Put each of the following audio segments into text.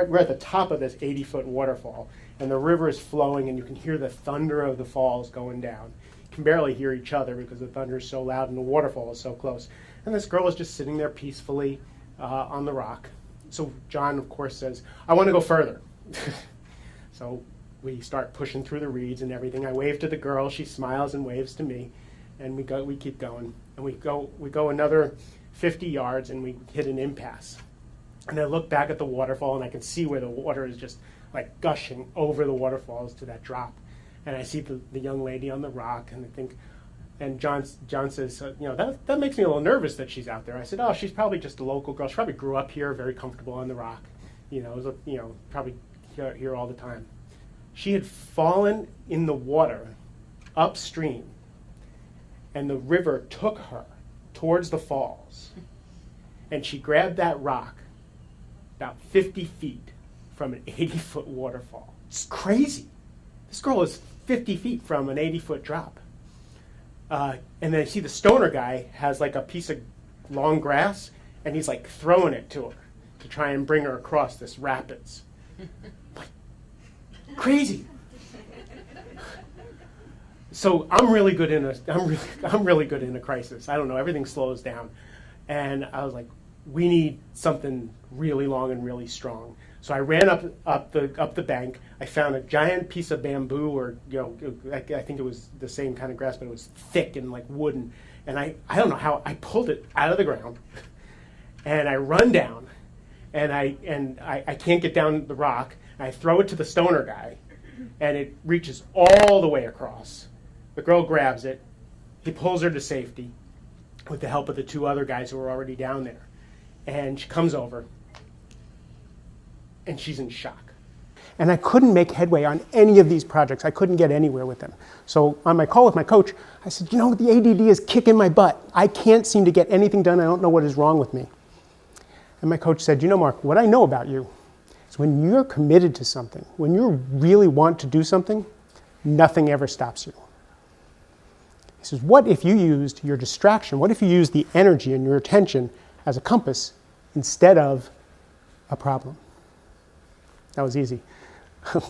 We're at the top of this 80-foot waterfall, and the river is flowing, and you can hear the thunder of the falls going down. You can barely hear each other because the thunder is so loud and the waterfall is so close. And this girl is just sitting there peacefully on the rock. So John, of course, says, "I want to go further." So we start pushing through the reeds and everything. I wave to the girl. She smiles and waves to me, and we keep going. And we go another 50 yards, and we hit an impasse. And I look back at the waterfall, and I can see where the water is just like gushing over the waterfalls to that drop. And I see the young lady on the rock, and I think, and John says, that makes me a little nervous that she's out there. I said, "Oh, she's probably just a local girl. She probably grew up here, very comfortable on the rock. Probably here all the time." She had fallen in the water upstream, and the river took her towards the falls, and she grabbed that rock about 50 feet from an 80-foot waterfall. It's crazy. This girl is 50 feet from an 80-foot drop. And then I see the stoner guy has like a piece of long grass, and he's like throwing it to her to try and bring her across this rapids. Like, crazy. So I'm really good in a crisis. I don't know, everything slows down. And I was like, we need something really long and really strong. So I ran up the bank. I found a giant piece of bamboo, or I think it was the same kind of grass, but it was thick and like wooden. And I don't know how I pulled it out of the ground, and I run down, and I can't get down the rock. I throw it to the stoner guy, and it reaches all the way across. The girl grabs it. He pulls her to safety with the help of the two other guys who were already down there. And she comes over, and she's in shock. And I couldn't make headway on any of these projects. I couldn't get anywhere with them. So on my call with my coach, I said, the ADD is kicking my butt. I can't seem to get anything done. I don't know what is wrong with me. And my coach said, Mark, what I know about you is when you're committed to something, when you really want to do something, nothing ever stops you. He says, what if you used your distraction? What if you used the energy and your attention as a compass instead of a problem? That was easy.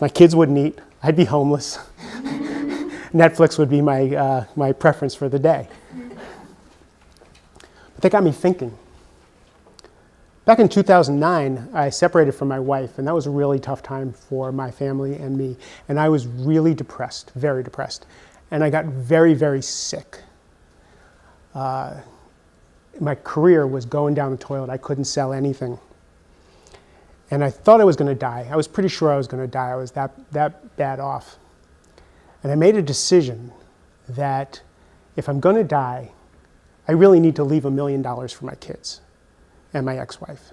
My kids wouldn't eat. I'd be homeless. Netflix would be my preference for the day. But that got me thinking. Back in 2009, I separated from my wife, and that was a really tough time for my family and me. And I was really depressed, very depressed. And I got very, very sick. My career was going down the toilet. I couldn't sell anything. And I thought I was going to die. I was pretty sure I was going to die. I was that bad off. And I made a decision that if I'm going to die, I really need to leave $1 million for my kids and my ex-wife.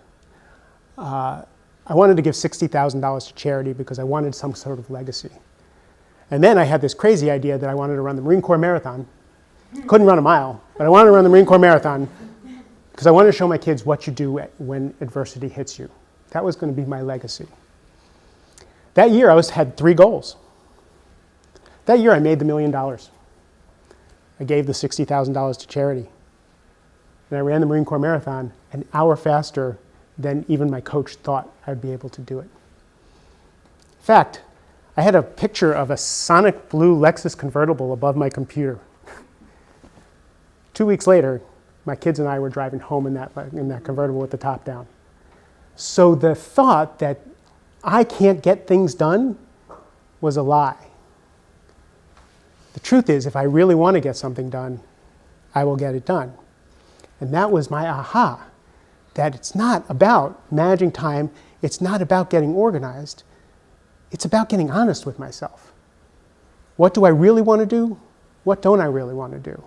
I wanted to give $60,000 to charity because I wanted some sort of legacy. And then I had this crazy idea that I wanted to run the Marine Corps Marathon. Couldn't run a mile, but I wanted to run the Marine Corps Marathon because I wanted to show my kids what you do when adversity hits you. That was going to be my legacy. That year, I had 3 goals. That year, I made the $1 million. I gave the $60,000 to charity. And I ran the Marine Corps Marathon an hour faster than even my coach thought I'd be able to do it. In fact, I had a picture of a sonic blue Lexus convertible above my computer. 2 weeks later, my kids and I were driving home in that convertible with the top down. So the thought that I can't get things done was a lie. The truth is, if I really want to get something done, I will get it done. And that was my aha, that it's not about managing time, it's not about getting organized, it's about getting honest with myself. What do I really want to do? What don't I really want to do?